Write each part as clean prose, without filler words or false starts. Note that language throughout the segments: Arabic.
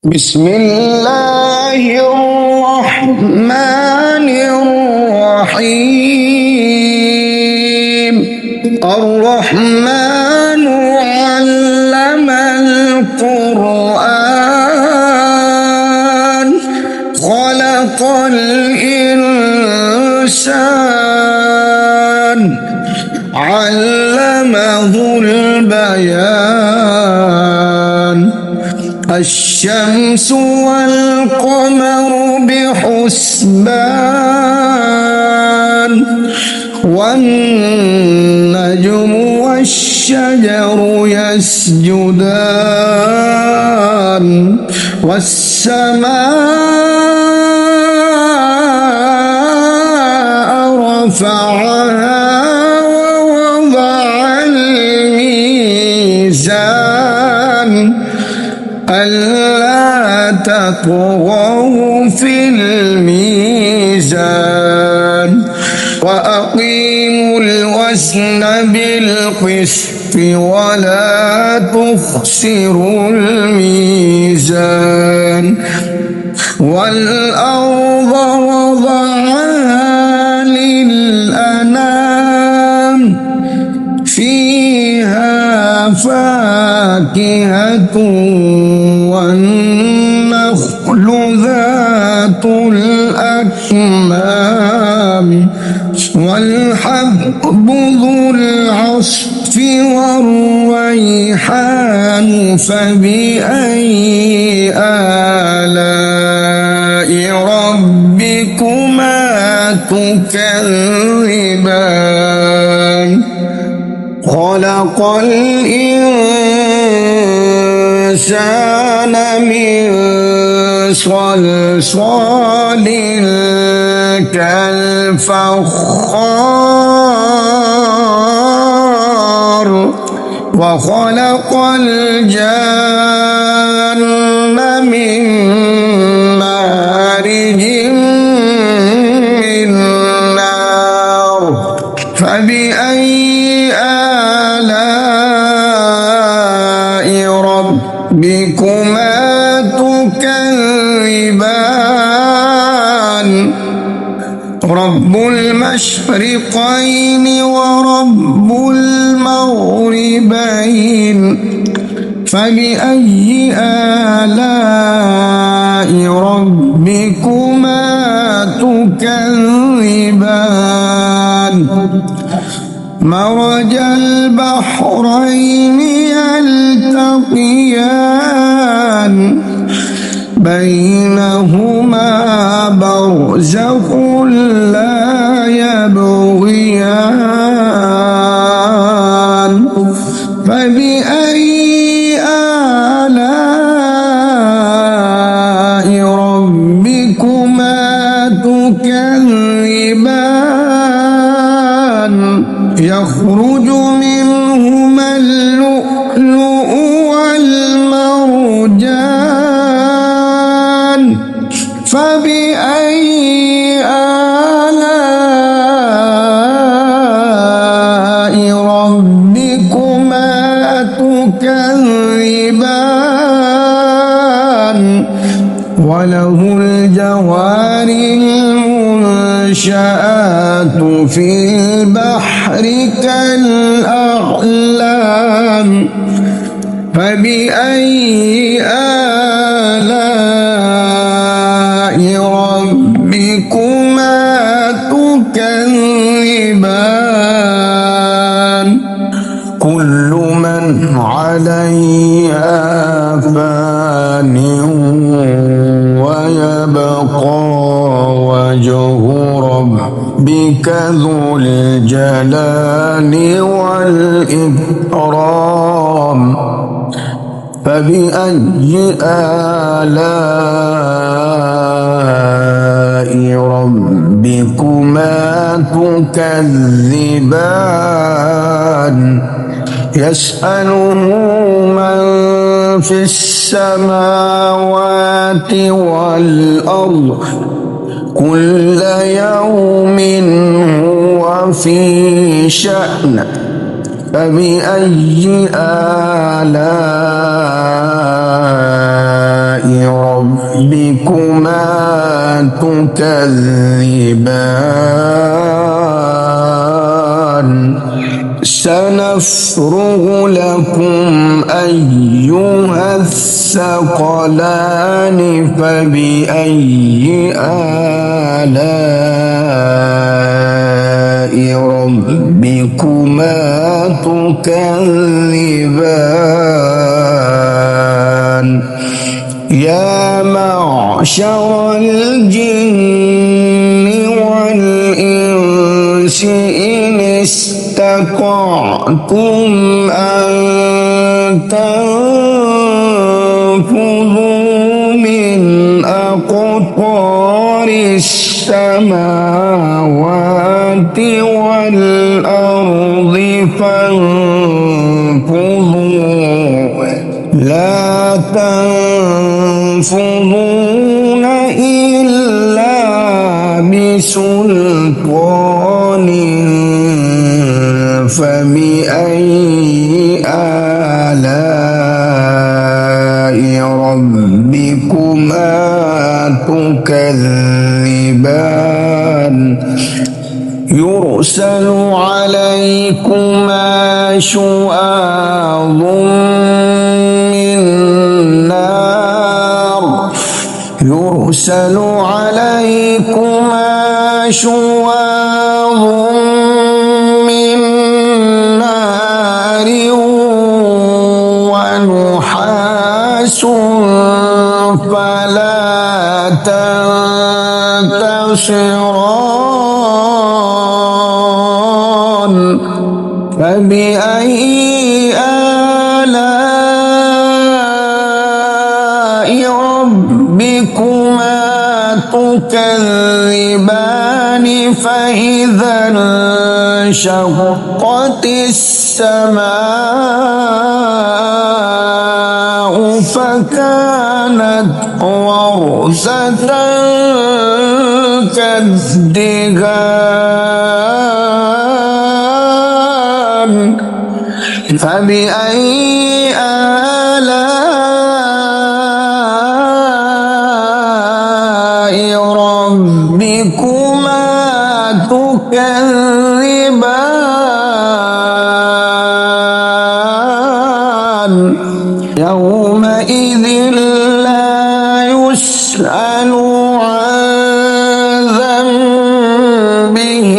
بسم الله الرحمن الرحيم. الرحمن علم القرآن خلق الإنسان علمه البيان. الشمس والقمر بحسبان والنجم والشجر يسجدان والسماء رفعها ووضع الميزان ألا تطغوا في الميزان وأقيموا الوزن بالقسط ولا تخسروا الميزان. والأرض وضعها للأنام فيها فاكهة والنخل ذات الأكمام والحب ذو العصف والريحان. فبأي آلاء ربكما تكذبان؟ خلق الإنسان من صلصال كالفخار وخلق الجن من مارج من نار. فبأي آلاء ربكما تكذبان؟ رب المشرقين ورب المغربين. فبأي آلاء ربكما تكذبان؟ مرج البحرين يلتقيان بينهما برزخ لا يبغيان. فبأي آلاء ربكما تكذبان؟ يخرج منهما اللؤلؤ والمرجان. فبأي آلاء ربكما تكذبان؟ وله الجوار المنشآت في البحر كالأعلام. فبأي آلاء ربكما تكذبان؟ كل من عليها فان ويبقى وجه ربك ذو الجلال والإكرام. فبأي آلاء ربكما تكذبان؟ يسأله من في السماوات والأرض كل يوم هو في شأن. فبأي آلاء ربكما تكذبان سنفرغ لكم أيها الثقلان فبأي آلاء ربكما تكذبان يا معشر الجن والإنس إن استطعتم أن تنفذوا من أقطار السماوات والأرض فانفذوا لا تنفذون إلا بسلطان فبأي آلاء ربكما تكذبان يرسل عليكما شواظ من نار يرسل عليكما شواظ من نار ونحاس فلا تنتصران فبأي آلاء ربكما تكذبان فإذا انشقت السماء فكانت وردة كالدهان فبأي آلاء ربكما تكذبان يومئذ لا يسأل عن ذنبه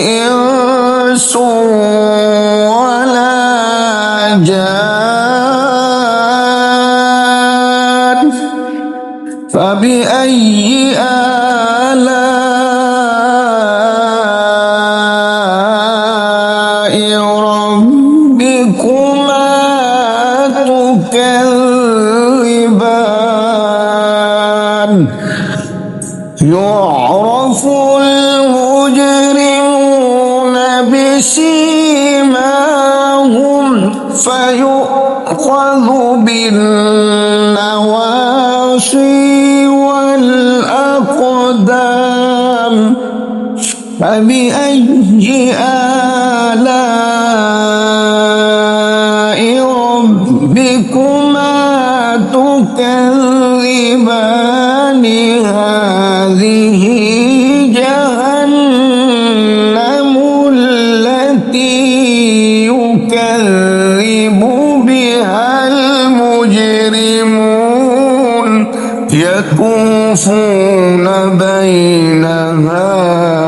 إنس ولا جان فبأي آلاء ربكما تكذبان يعرف المجرمون بسيماهم فيؤخذ بالنواصي والأقدام فبأي آلاء ربكما تكذبان هذه جهنم التي يكذب بها المجرمون يطوفون بينها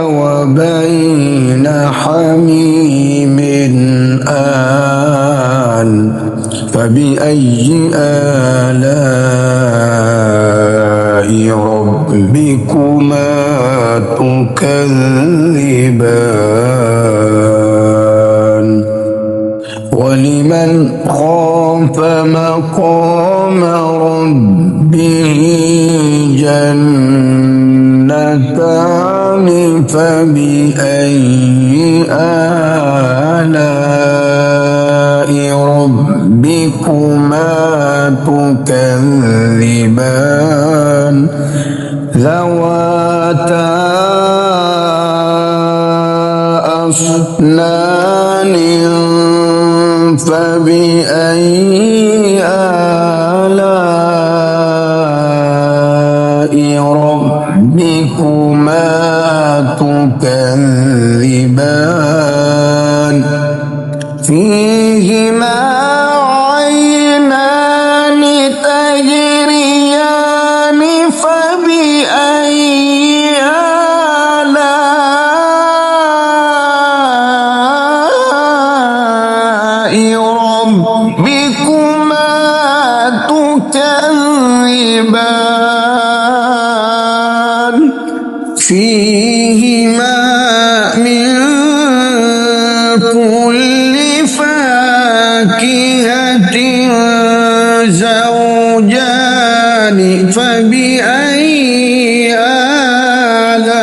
وبين حميم آن فبأي آلاء ربكما تكذبان ولمن خاف مقام ربه جنتان فبأي آلاء ربكما تكذبان ذواتا أفنان فبأي تكذبان فيهما من كل فاكهة زوجان فبأي آلاء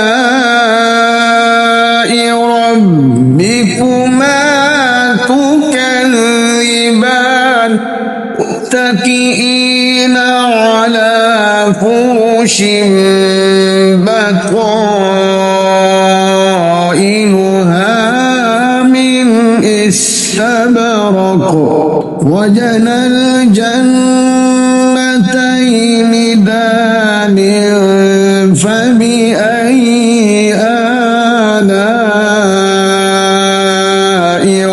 ربكما تكذبان متكئين على فرش بطائنها من استبرق وجنى الجنتين دان فبأي آلاء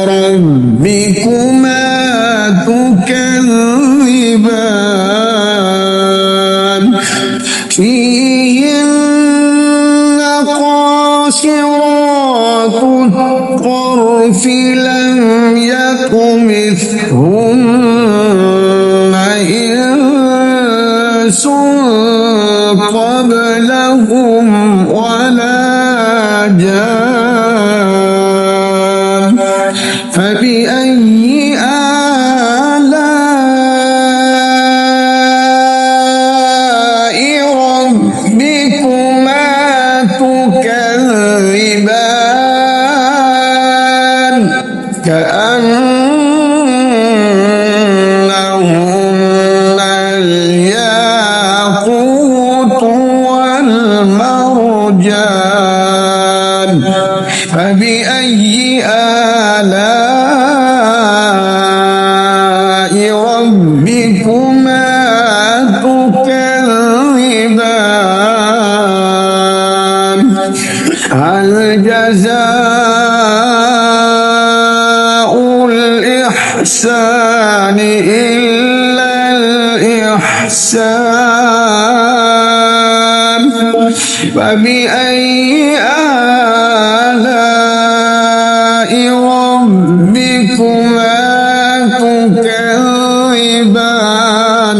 ربكما تكذبان فيهن قاصرات الطرف لم يطمثهن إنس قبلهم ولا جان فبأي آلاء ربكما تكذبان كأنهن الياقوت والمرجان فبأي آلاء ربكما تكذبان هل جزاء الإحسان إلا الإحسان فبأي آلاء ربكما تكذبان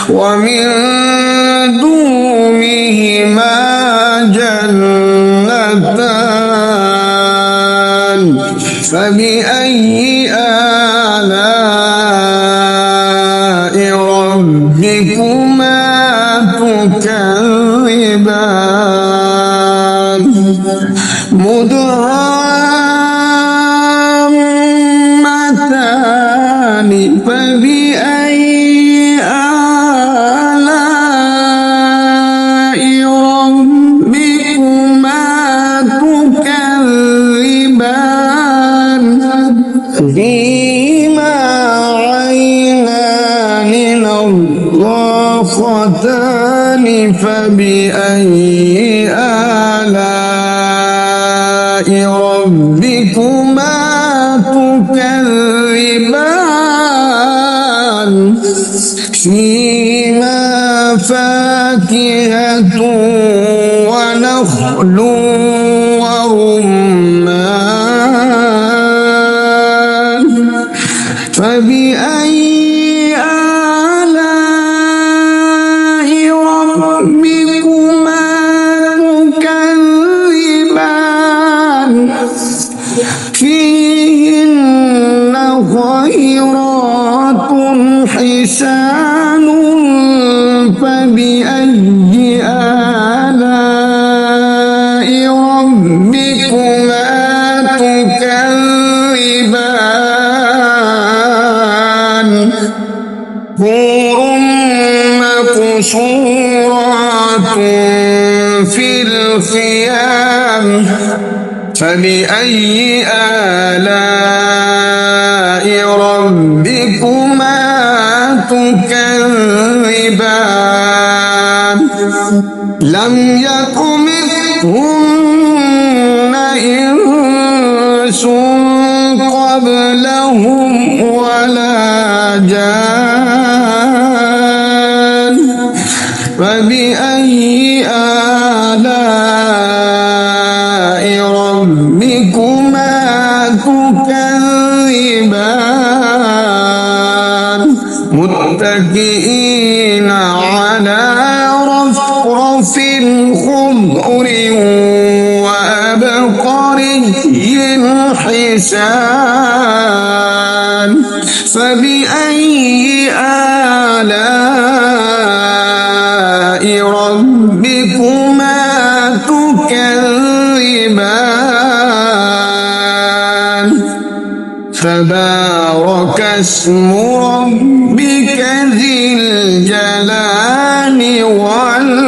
ومن دونهما جنتان فبأي آلاء ربكما تكذبان مدهامتان فبأي آلاء ربكما تكذبان فيهما عينان نضاختان فبأي آلاء ربكما تكذبان فيهما فاكهة ونخل ورمان فبأي آلاء ربكما تكذبان فيهن خيرات حسان فبأي آلاء ربكما تكذبان حور مقصورات في الخيام فبأي آلاء ربكما تكذبان لم يطمثهن إنس قبلهم ولا جان فبأي آلاء ربكما تكذبان متكئين على رفرف خضر وأبقري حسان فبأي آلاء ربكما تكذبان تبارك اسم ربك ذي الجلال والإكرام